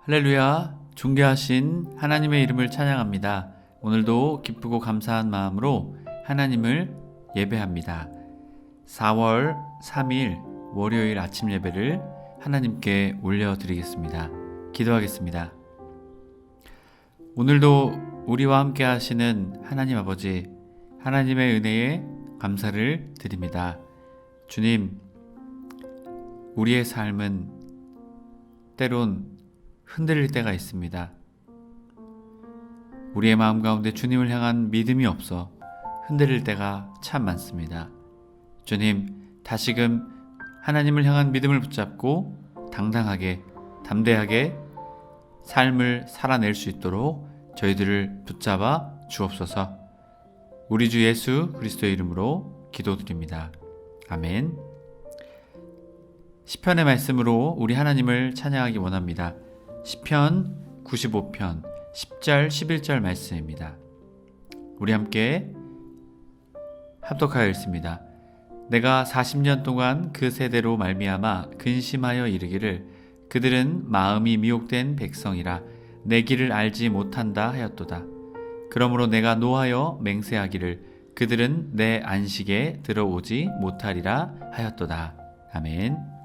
할렐루야, 존귀하신 하나님의 이름을 찬양합니다. 오늘도 기쁘고 감사한 마음으로 하나님을 예배합니다. 4월 3일 월요일 아침 예배를 하나님께 올려드리겠습니다. 기도하겠습니다. 오늘도 우리와 함께 하시는 하나님 아버지, 하나님의 은혜에 감사를 드립니다. 주님, 우리의 삶은 때론 흔들릴 때가 있습니다. 우리의 마음 가운데 주님을 향한 믿음이 없어 흔들릴 때가 참 많습니다. 주님, 다시금 하나님을 향한 믿음을 붙잡고 당당하게, 담대하게 삶을 살아낼 수 있도록 저희들을 붙잡아 주옵소서. 우리 주 예수 그리스도의 이름으로 기도드립니다. 아멘. 시편의 말씀으로 우리 하나님을 찬양하기 원합니다. 시편 95편 10절 11절 말씀입니다. 우리 함께 합독하여 읽습니다. 내가 40년 동안 그 세대로 말미암아 근심하여 이르기를 그들은 마음이 미혹된 백성이라 내 길을 알지 못한다 하였도다. 그러므로 내가 노하여 맹세하기를 그들은 내 안식에 들어오지 못하리라 하였도다. 아멘.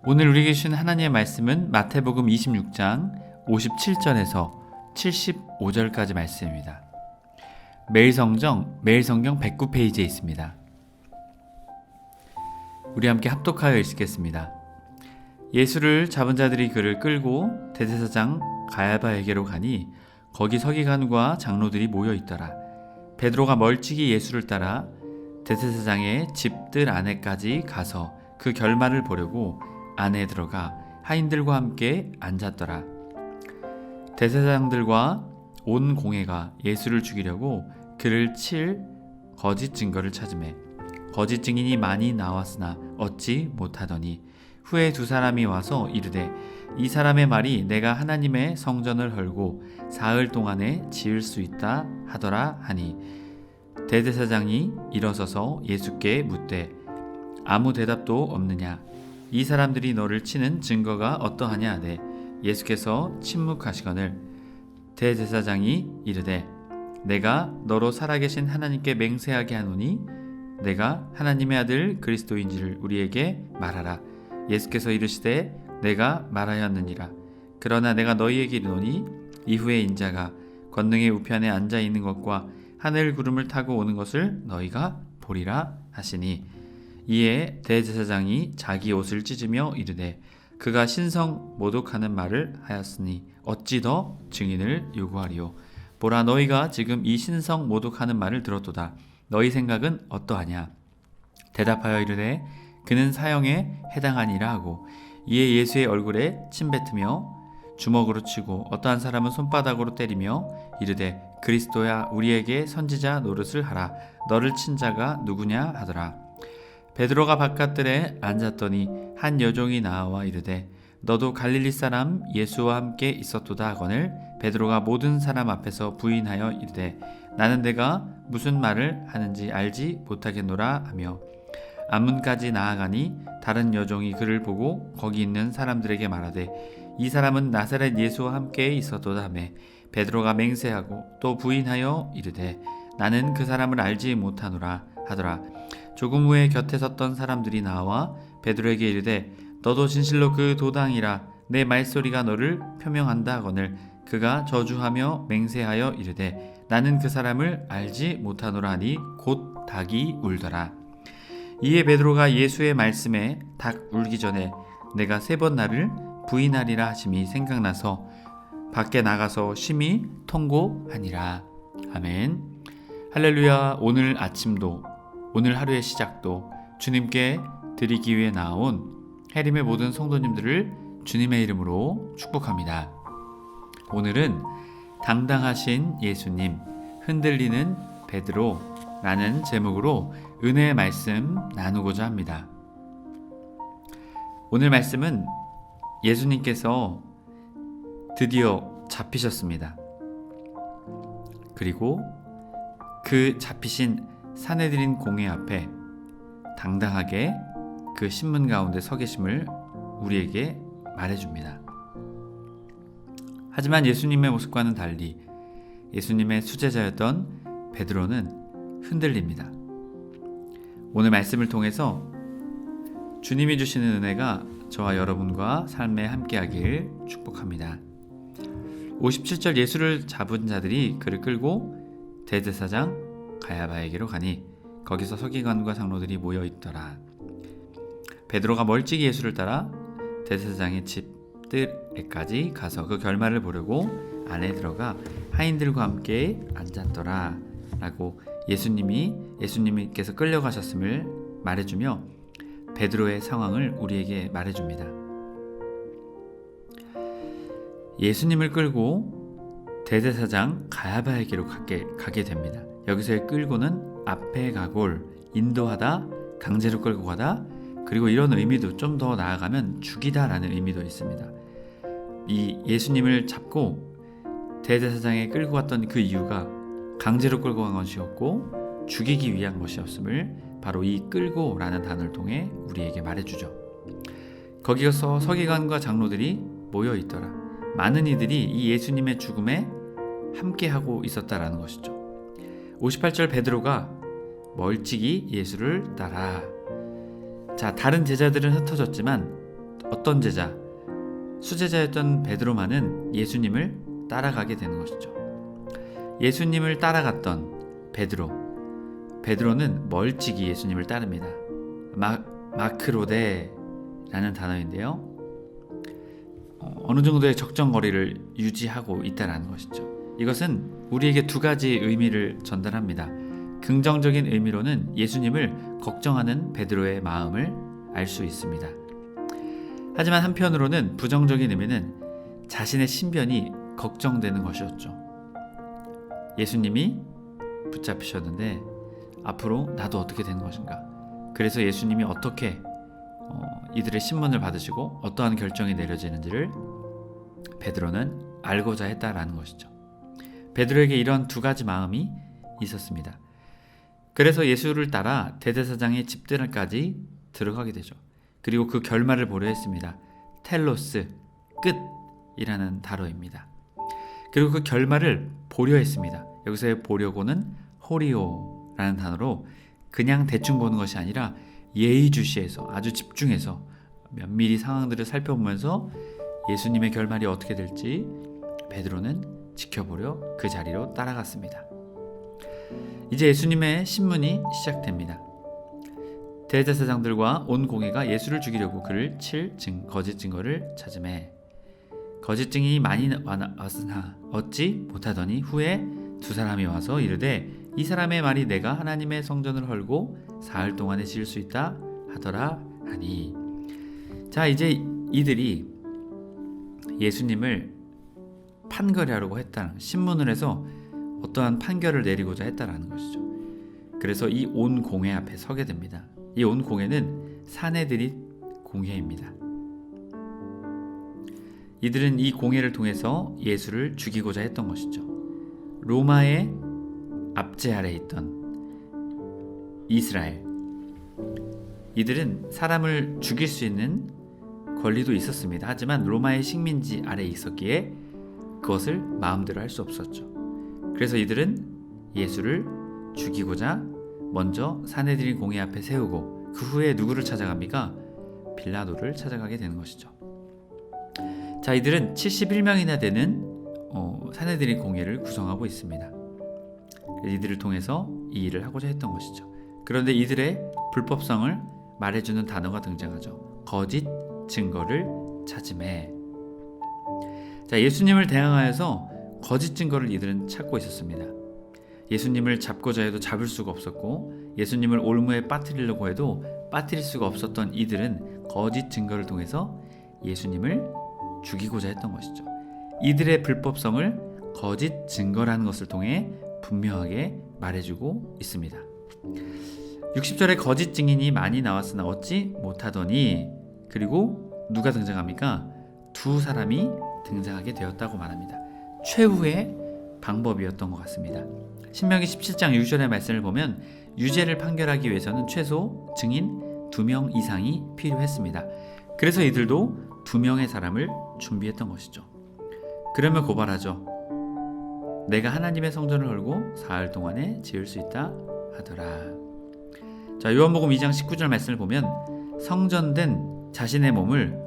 오늘 우리에게 주신 하나님의 말씀은 마태복음 26장 57절에서 75절까지 말씀입니다. 매일 성경 109페이지에 있습니다. 우리 함께 합독하여 읽겠습니다. 예수를 잡은 자들이 그를 끌고 대제사장 가야바에게로 가니 거기 서기관과 장로들이 모여 있더라. 베드로가 멀찍이 예수를 따라 대제사장의 집들 안에까지 가서 그 결말을 보려고 안에 들어가 하인들과 함께 앉았더라. 대제사장들과 온 공회가 예수를 죽이려고 그를 칠 거짓 증거를 찾으매 거짓 증인이 많이 나왔으나 얻지 못하더니 후에 두 사람이 와서 이르되 이 사람의 말이 내가 하나님의 성전을 헐고 사흘 동안에 지을 수 있다 하더라 하니 대제사장이 일어서서 예수께 묻되 아무 대답도 없느냐? 이 사람들이 너를 치는 증거가 어떠하냐 하되 예수께서 침묵하시거늘 대제사장이 이르되 내가 너로 살아계신 하나님께 맹세하게 하노니 내가 하나님의 아들 그리스도인지를 우리에게 말하라. 예수께서 이르시되 내가 말하였느니라. 그러나 내가 너희에게 이르노니 이후에 인자가 권능의 우편에 앉아 있는 것과 하늘 구름을 타고 오는 것을 너희가 보리라 하시니 이에 대제사장이 자기 옷을 찢으며 이르되 그가 신성 모독하는 말을 하였으니 어찌 더 증인을 요구하리요. 보라, 너희가 지금 이 신성 모독하는 말을 들었도다. 너희 생각은 어떠하냐? 대답하여 이르되 그는 사형에 해당하니라 하고 이에 예수의 얼굴에 침 뱉으며 주먹으로 치고 어떠한 사람은 손바닥으로 때리며 이르되 그리스도야 우리에게 선지자 노릇을 하라. 너를 친 자가 누구냐 하더라. 베드로가 바깥들에 앉았더니 한 여종이 나와 이르되 너도 갈릴리 사람 예수와 함께 있었도다 하거늘 베드로가 모든 사람 앞에서 부인하여 이르되 나는 내가 무슨 말을 하는지 알지 못하겠노라 하며 앞문까지 나아가니 다른 여종이 그를 보고 거기 있는 사람들에게 말하되 이 사람은 나사렛 예수와 함께 있었도다 하며 베드로가 맹세하고 또 부인하여 이르되 나는 그 사람을 알지 못하노라 하더라. 조금 후에 곁에 섰던 사람들이 나와 베드로에게 이르되 너도 진실로 그 도당이라 내 말소리가 너를 표명한다 하거늘 그가 저주하며 맹세하여 이르되 나는 그 사람을 알지 못하노라 하니 곧 닭이 울더라. 이에 베드로가 예수의 말씀에 닭 울기 전에 내가 3번 나를 부인하리라 하심이 생각나서 밖에 나가서 심히 통곡하니라. 아멘. 할렐루야. 오늘 아침도 오늘 하루의 시작도 주님께 드리기 위해 나온 해림의 모든 성도님들을 주님의 이름으로 축복합니다. 오늘은 당당하신 예수님, 흔들리는 베드로라는 제목으로 은혜의 말씀 나누고자 합니다. 오늘 말씀은 예수님께서 드디어 잡히셨습니다. 그리고 그 잡히신 사내들인 공회 앞에 당당하게 그 신문 가운데 서 계심을 우리에게 말해줍니다. 하지만 예수님의 모습과는 달리 예수님의 수제자였던 베드로는 흔들립니다. 오늘 말씀을 통해서 주님이 주시는 은혜가 저와 여러분과 삶에 함께하길 축복합니다. 57절 예수를 잡은 자들이 그를 끌고 대제사장 가야바에게로 가니 거기서 서기관과 장로들이 모여 있더라. 베드로가 멀찍이 예수를 따라 대제사장의 집들에까지 가서 그 결말을 보려고 안에 들어가 하인들과 함께 앉았더라 라고 예수님께서 끌려가셨음을 말해주며 베드로의 상황을 우리에게 말해줍니다. 예수님을 끌고 대제사장 가야바에게로 가게 됩니다. 여기서의 끌고는 앞에 가골, 인도하다, 강제로 끌고 가다, 그리고 이런 의미도 좀 더 나아가면 죽이다 라는 의미도 있습니다. 이 예수님을 잡고 대제사장에 끌고 갔던 그 이유가 강제로 끌고 간 것이었고 죽이기 위한 것이었음을 바로 이 끌고 라는 단어를 통해 우리에게 말해주죠. 거기서 서기관과 장로들이 모여 있더라. 많은 이들이 이 예수님의 죽음에 함께하고 있었다라는 것이죠. 58절 베드로가 멀찍이 예수를 따라. 자, 다른 제자들은 흩어졌지만 어떤 제자? 수제자였던 베드로만은 예수님을 따라가게 되는 것이죠. 예수님을 따라갔던 베드로는 멀찍이 예수님을 따릅니다. 마크로데라는 단어인데요. 어느 정도의 적정 거리를 유지하고 있다는 것이죠. 이것은 우리에게 두 가지 의미를 전달합니다. 긍정적인 의미로는 예수님을 걱정하는 베드로의 마음을 알 수 있습니다. 하지만 한편으로는 부정적인 의미는 자신의 신변이 걱정되는 것이었죠. 예수님이 붙잡히셨는데 앞으로 나도 어떻게 되는 것인가? 그래서 예수님이 어떻게 이들의 신문을 받으시고 어떠한 결정이 내려지는지를 베드로는 알고자 했다라는 것이죠. 베드로에게 이런 두 가지 마음이 있었습니다. 그래서 예수를 따라 대제사장의 집들까지 들어가게 되죠. 그리고 그 결말을 보려 했습니다. 텔로스, 끝이라는 단어입니다. 그리고 그 결말을 보려 했습니다. 여기서의 보려고는 호리오라는 단어로 그냥 대충 보는 것이 아니라 예의주시해서 아주 집중해서 면밀히 상황들을 살펴보면서 예수님의 결말이 어떻게 될지 베드로는 지켜보려 그 자리로 따라갔습니다. 이제 예수님의 신문이 시작됩니다. 대제사장들과 온 공회가 예수를 죽이려고 그를 칠 거짓 증거를 찾으매 거짓 증인이 많이 왔으나 얻지 못하더니 후에 두 사람이 와서 이르되 이 사람의 말이 내가 하나님의 성전을 헐고 사흘 동안에 지을 수 있다 하더라 하니. 자, 이제 이들이 예수님을 판결하려고 했다는, 신문을 해서 어떠한 판결을 내리고자 했다라는 것이죠. 그래서 이 온 공회 앞에 서게 됩니다. 이 온 공회는 사내들이 공회입니다. 이들은 이 공회를 통해서 예수를 죽이고자 했던 것이죠. 로마의 압제 아래에 있던 이스라엘, 이들은 사람을 죽일 수 있는 권리도 있었습니다. 하지만 로마의 식민지 아래에 있었기에 그것을 마음대로 할 수 없었죠. 그래서 이들은 예수를 죽이고자 먼저 사내들인 공회 앞에 세우고 그 후에 누구를 찾아갑니까? 빌라도를 찾아가게 되는 것이죠. 자, 이들은 71명이나 되는 사내들인 공회를 구성하고 있습니다. 이들을 통해서 이 일을 하고자 했던 것이죠. 그런데 이들의 불법성을 말해주는 단어가 등장하죠. 거짓 증거를 찾음에. 자, 예수님을 대항하여서 거짓 증거를 이들은 찾고 있었습니다. 예수님을 잡고자 해도 잡을 수가 없었고 예수님을 올무에 빠뜨리려고 해도 빠뜨릴 수가 없었던 이들은 거짓 증거를 통해서 예수님을 죽이고자 했던 것이죠. 이들의 불법성을 거짓 증거라는 것을 통해 분명하게 말해주고 있습니다. 60절에 거짓 증인이 많이 나왔으나 얻지 못하더니, 그리고 누가 등장합니까? 두 사람이 등장하게 되었다고 말합니다. 최후의 방법이었던 것 같습니다. 신명기 17장 6절의 말씀을 보면 유죄를 판결하기 위해서는 최소 증인 2명 이상이 필요했습니다. 그래서 이들도 2명의 사람을 준비했던 것이죠. 그러면 고발하죠. 내가 하나님의 성전을 헐고 사흘 동안에 지을 수 있다 하더라. 자, 요한복음 2장 19절 말씀을 보면 성전된 자신의 몸을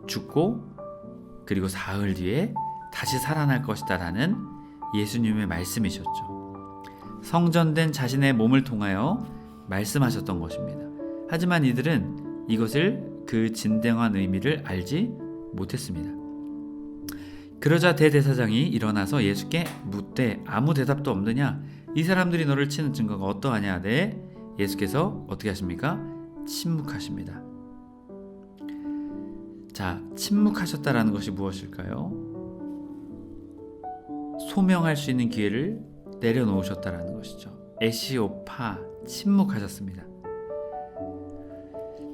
죽고 그리고 사흘 뒤에 다시 살아날 것이다 라는 예수님의 말씀이셨죠. 성전된 자신의 몸을 통하여 말씀하셨던 것입니다. 하지만 이들은 이것을 그 진정한 의미를 알지 못했습니다. 그러자 대제사장이 일어나서 예수께 묻되 아무 대답도 없느냐? 이 사람들이 너를 치는 증거가 어떠하냐? 네, 예수께서 어떻게 하십니까? 침묵하십니다. 자, 침묵하셨다라는 것이 무엇일까요? 소명할 수 있는 기회를 내려놓으셨다라는 것이죠. 에시오파, 침묵하셨습니다.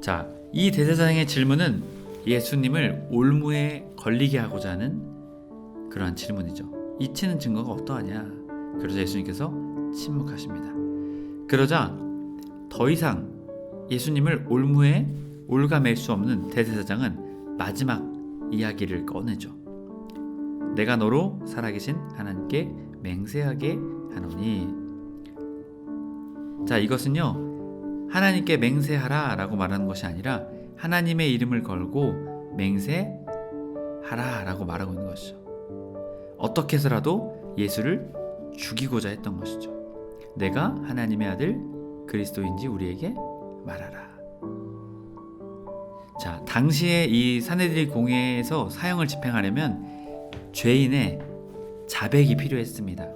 자, 이 대제사장의 질문은 예수님을 올무에 걸리게 하고자 하는 그러한 질문이죠. 이 치는 증거가 어떠하냐? 그러자 예수님께서 침묵하십니다. 그러자 더 이상 예수님을 올무에 올가맬 수 없는 대제사장은 마지막 이야기를 꺼내죠. 내가 너로 살아계신 하나님께 맹세하게 하노니. 자, 이것은요, 하나님께 맹세하라 라고 말하는 것이 아니라 하나님의 이름을 걸고 맹세하라 라고 말하고 있는 것이죠. 어떻게 해서라도 예수를 죽이고자 했던 것이죠. 내가 하나님의 아들 그리스도인지 우리에게 말하라. 자, 당시에 이 산헤드린 공회에서 사형을 집행하려면 죄인의 자백이 필요했습니다.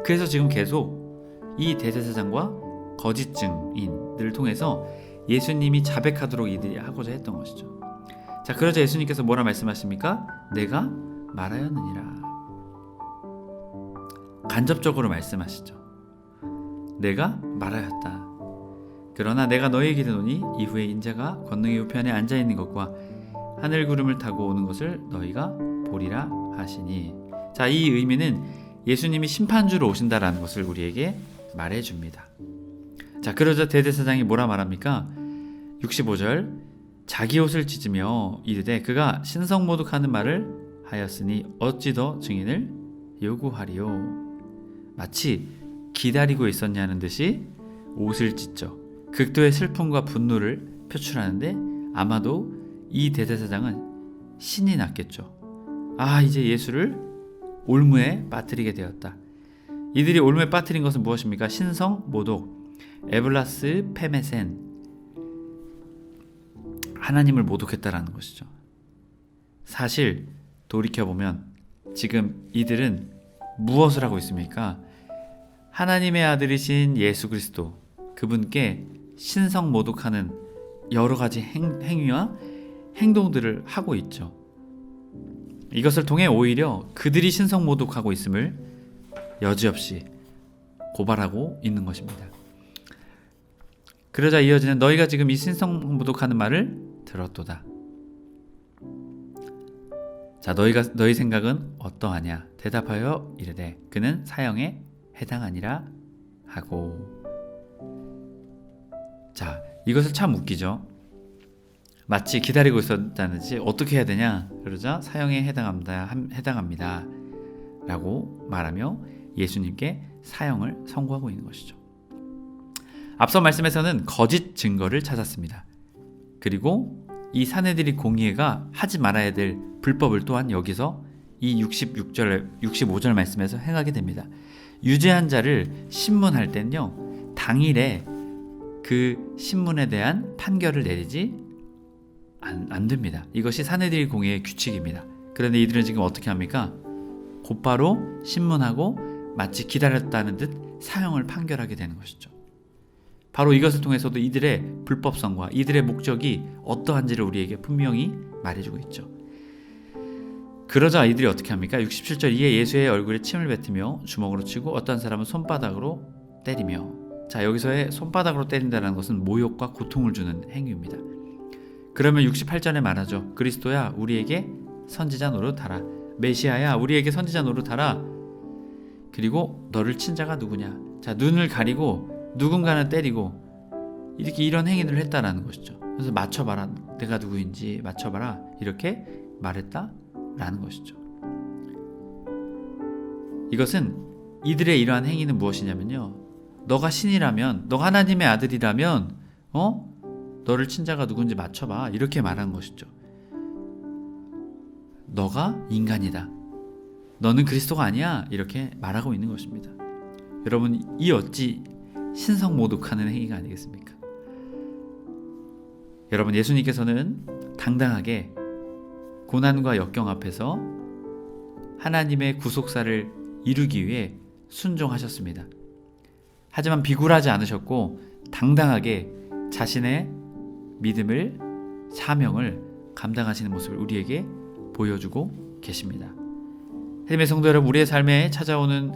그래서 지금 계속 이 대제사장과 거짓 증인들을 통해서 예수님이 자백하도록 이들이 하고자 했던 것이죠. 자, 그러자 예수님께서 뭐라 말씀하십니까? 내가 말하였느니라. 간접적으로 말씀하시죠. 내가 말하였다. 그러나 내가 너희에게 이르노니 이후에 인자가 권능의 우편에 앉아있는 것과 하늘 구름을 타고 오는 것을 너희가 보리라 하시니. 자, 이 의미는 예수님이 심판주로 오신다라는 것을 우리에게 말해줍니다. 자, 그러자 대제사장이 뭐라 말합니까? 65절 자기 옷을 찢으며 이르되 그가 신성모독하는 말을 하였으니 어찌 더 증인을 요구하리요. 마치 기다리고 있었냐는 듯이 옷을 찢죠. 극도의 슬픔과 분노를 표출하는데 아마도 이 대제사장은 신이 났겠죠. 아, 이제 예수를 올무에 빠뜨리게 되었다. 이들이 올무에 빠뜨린 것은 무엇입니까? 신성 모독, 에블라스 페메센, 하나님을 모독했다라는 것이죠. 사실 돌이켜보면 지금 이들은 무엇을 하고 있습니까? 하나님의 아들이신 예수 그리스도, 그분께 신성 모독하는 여러 가지 행위와 행동들을 하고 있죠. 이것을 통해 오히려 그들이 신성 모독하고 있음을 여지없이 고발하고 있는 것입니다. 그러자 이어지는 너희가 지금 이 신성 모독하는 말을 들었도다. 자, 너희 생각은 어떠하냐? 대답하여 이르되 그는 사형에 해당하니라 하고. 자, 이것을 참 웃기죠. 마치 기다리고 있었다는지 어떻게 해야 되냐? 그러자 사형에 해당합니다 라고 말하며 예수님께 사형을 선고하고 있는 것이죠. 앞서 말씀에서는 거짓 증거를 찾았습니다. 그리고 이 산헤드린 공의회가 하지 말아야 될 불법을 또한 여기서 이 65절 말씀에서 행하게 됩니다. 유죄한 자를 신문할 땐요, 당일에 그 신문에 대한 판결을 내리지 안 됩니다. 이것이 산헤드린 공의회의 규칙입니다. 그런데 이들은 지금 어떻게 합니까? 곧바로 신문하고 마치 기다렸다는 듯 사형을 판결하게 되는 것이죠. 바로 이것을 통해서도 이들의 불법성과 이들의 목적이 어떠한지를 우리에게 분명히 말해주고 있죠. 그러자 이들이 어떻게 합니까? 67절 이에 예수의 얼굴에 침을 뱉으며 주먹으로 치고 어떤 사람은 손바닥으로 때리며. 자, 여기서의 손바닥으로 때린다는 것은 모욕과 고통을 주는 행위입니다. 그러면 68절에 말하죠. 그리스도야 우리에게 선지자 노릇하라. 메시아야 우리에게 선지자 노릇하라. 그리고 너를 친 자가 누구냐? 자, 눈을 가리고 누군가는 때리고 이렇게 이런 행위를 했다라는 것이죠. 그래서 맞춰봐라. 내가 누구인지 맞춰봐라. 이렇게 말했다라는 것이죠. 이것은 이들의 이러한 행위는 무엇이냐면요, 너가 신이라면, 너가 하나님의 아들이라면 너를 친자가 누군지 맞춰봐, 이렇게 말하는 것이죠. 너가 인간이다, 너는 그리스도가 아니야, 이렇게 말하고 있는 것입니다. 여러분, 이 어찌 신성모독하는 행위가 아니겠습니까? 여러분, 예수님께서는 당당하게 고난과 역경 앞에서 하나님의 구속사를 이루기 위해 순종하셨습니다. 하지만 비굴하지 않으셨고 당당하게 자신의 믿음을, 사명을 감당하시는 모습을 우리에게 보여주고 계십니다. 하나님의 성도 여러분, 우리의 삶에 찾아오는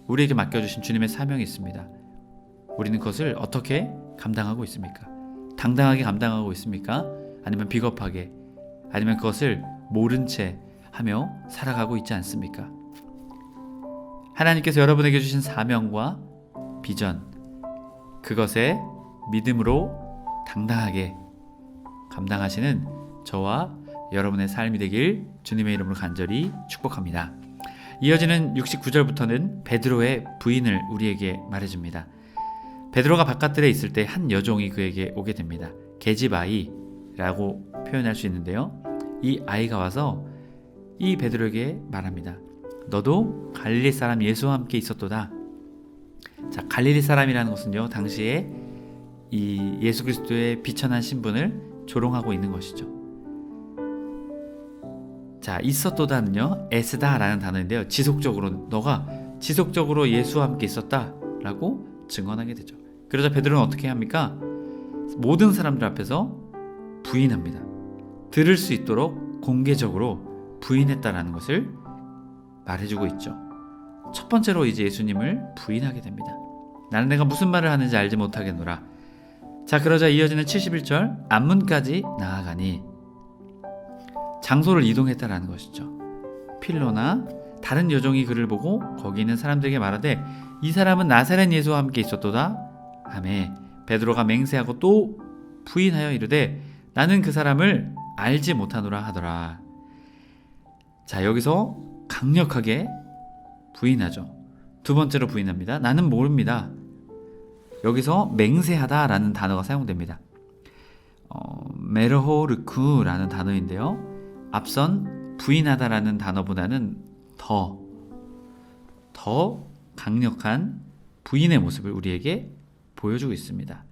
우리에게 맡겨주신 주님의 사명이 있습니다. 우리는 그것을 어떻게 감당하고 있습니까? 당당하게 감당하고 있습니까? 아니면 비겁하게, 아니면 그것을 모른 채 하며 살아가고 있지 않습니까? 하나님께서 여러분에게 주신 사명과 비전, 그것에 믿음으로 당당하게 감당하시는 저와 여러분의 삶이 되길 주님의 이름으로 간절히 축복합니다. 이어지는 69절부터는 베드로의 부인을 우리에게 말해줍니다. 베드로가 바깥들에 있을 때 한 여종이 그에게 오게 됩니다. 계집아이라고 표현할 수 있는데요, 이 아이가 와서 이 베드로에게 말합니다. 너도 갈릴리 사람 예수와 함께 있었도다. 자, 갈릴리 사람이라는 것은요, 당시에 이 예수 그리스도의 비천한 신분을 조롱하고 있는 것이죠. 자, 있었도다는요, 에스다라는 단어인데요, 지속적으로, 너가 지속적으로 예수와 함께 있었다라고 증언하게 되죠. 그러자 베드로는 어떻게 합니까? 모든 사람들 앞에서 부인합니다. 들을 수 있도록 공개적으로 부인했다라는 것을 말해주고 있죠. 첫 번째로 이제 예수님을 부인하게 됩니다. 나는 내가 무슨 말을 하는지 알지 못하겠노라. 자, 그러자 이어지는 71절, 앞문까지 나아가니, 장소를 이동했다라는 것이죠. 필로나 다른 여종이 그를 보고 거기 있는 사람들에게 말하되 이 사람은 나사렛 예수와 함께 있었도다 하매 베드로가 맹세하고 또 부인하여 이르되 나는 그 사람을 알지 못하노라 하더라. 자, 여기서 강력하게 부인하죠. 두 번째로 부인합니다. 나는 모릅니다. 여기서 맹세하다라는 단어가 사용됩니다. 메르호르쿠라는 단어인데요, 앞선 부인하다라는 단어보다는 더 강력한 부인의 모습을 우리에게 보여주고 있습니다.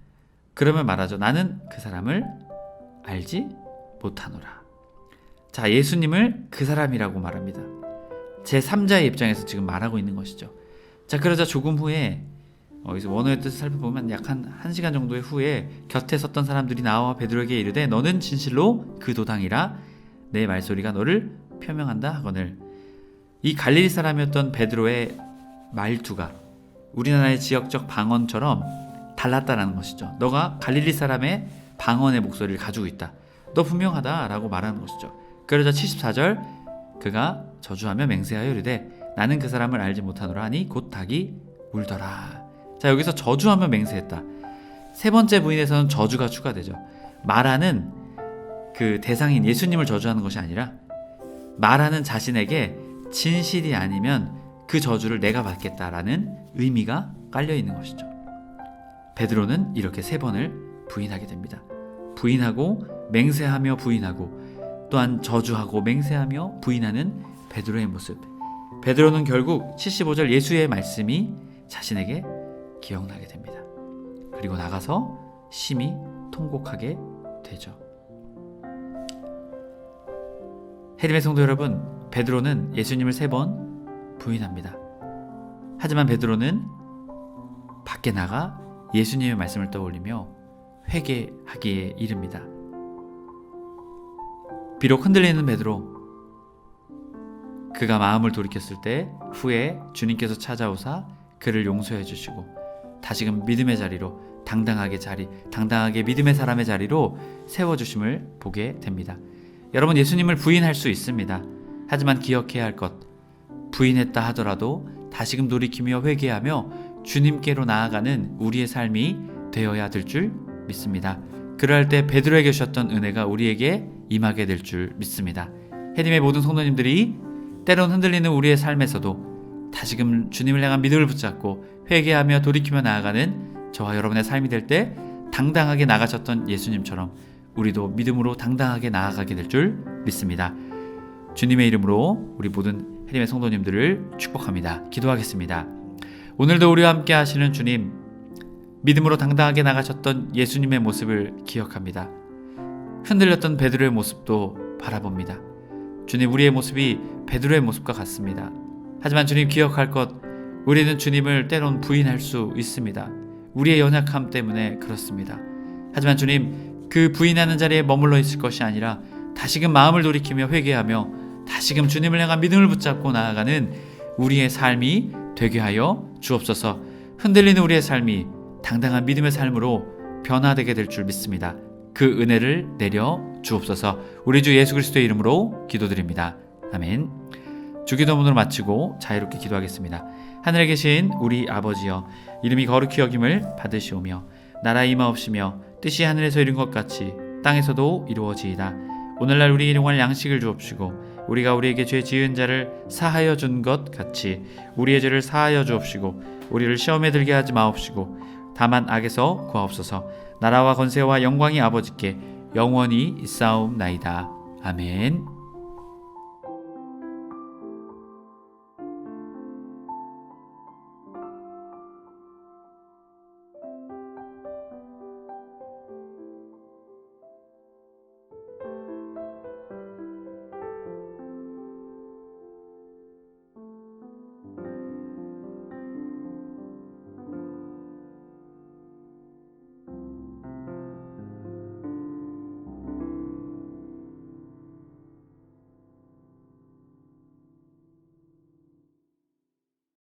그러면 말하죠. 나는 그 사람을 알지 못하노라. 자, 예수님을 그 사람이라고 말합니다. 제3자의 입장에서 지금 말하고 있는 것이죠. 자, 그러자 조금 후에 여기서 원어의 뜻을 살펴보면 약 한 1시간 정도의 후에 곁에 섰던 사람들이 나와 베드로에게 이르되 너는 진실로 그 도당이라 내 말소리가 너를 표명한다 하거늘. 이 갈릴리 사람이었던 베드로의 말투가 우리나라의 지역적 방언처럼 달랐다라는 것이죠. 너가 갈릴리 사람의 방언의 목소리를 가지고 있다, 너 분명하다라고 말하는 것이죠. 그러자 74절, 그가 저주하며 맹세하여 이르되 나는 그 사람을 알지 못하노라 하니 곧 닭이 울더라. 자, 여기서 저주하며 맹세했다. 세 번째 부인에서는 저주가 추가되죠. 말하는 그 대상인 예수님을 저주하는 것이 아니라 말하는 자신에게 진실이 아니면 그 저주를 내가 받겠다라는 의미가 깔려 있는 것이죠. 베드로는 이렇게 세 번을 부인하게 됩니다. 부인하고 맹세하며 부인하고 또한 저주하고 맹세하며 부인하는 베드로의 모습. 베드로는 결국 75절 예수의 말씀이 자신에게 기억나게 됩니다. 그리고 나가서 심히 통곡하게 되죠. 해림의 성도 여러분, 베드로는 예수님을 3번 부인합니다. 하지만 베드로는 밖에 나가 예수님의 말씀을 떠올리며 회개하기에 이릅니다. 비록 흔들리는 베드로, 그가 마음을 돌이켰을 때 후에 주님께서 찾아오사 그를 용서해 주시고 다시금 믿음의 자리로 당당하게 믿음의 사람의 자리로 세워주심을 보게 됩니다. 여러분, 예수님을 부인할 수 있습니다. 하지만 기억해야 할 것, 부인했다 하더라도 다시금 돌이키며 회개하며 주님께로 나아가는 우리의 삶이 되어야 될 줄 믿습니다. 그럴 때 베드로에게 주셨던 은혜가 우리에게 임하게 될 줄 믿습니다. 해림의 모든 성도님들이 때론 흔들리는 우리의 삶에서도 다시금 주님을 향한 믿음을 붙잡고 회개하며 돌이키며 나아가는 저와 여러분의 삶이 될 때 당당하게 나가셨던 예수님처럼 우리도 믿음으로 당당하게 나아가게 될 줄 믿습니다. 주님의 이름으로 우리 모든 해림의 성도님들을 축복합니다. 기도하겠습니다. 오늘도 우리와 함께 하시는 주님, 믿음으로 당당하게 나가셨던 예수님의 모습을 기억합니다. 흔들렸던 베드로의 모습도 바라봅니다. 주님, 우리의 모습이 베드로의 모습과 같습니다. 하지만 주님 기억할 것, 우리는 주님을 때론 부인할 수 있습니다. 우리의 연약함 때문에 그렇습니다. 하지만 주님, 그 부인하는 자리에 머물러 있을 것이 아니라 다시금 마음을 돌이키며 회개하며 다시금 주님을 향한 믿음을 붙잡고 나아가는 우리의 삶이 되게 하여 주옵소서. 흔들리는 우리의 삶이 당당한 믿음의 삶으로 변화되게 될 줄 믿습니다. 그 은혜를 내려 주옵소서. 우리 주 예수 그리스도의 이름으로 기도드립니다. 아멘. 주기도문으로 마치고 자유롭게 기도하겠습니다. 하늘에 계신 우리 아버지여, 이름이 거룩히 여김을 받으시오며 나라 임하옵시며 뜻이 하늘에서 이룬 것 같이 땅에서도 이루어지이다. 오늘날 우리 일용할 양식을 주옵시고 우리가 우리에게 죄 지은 자를 사하여 준 것 같이 우리의 죄를 사하여 주옵시고 우리를 시험에 들게 하지 마옵시고 다만 악에서 구하옵소서. 나라와 권세와 영광이 아버지께 영원히 있사옵나이다. 아멘.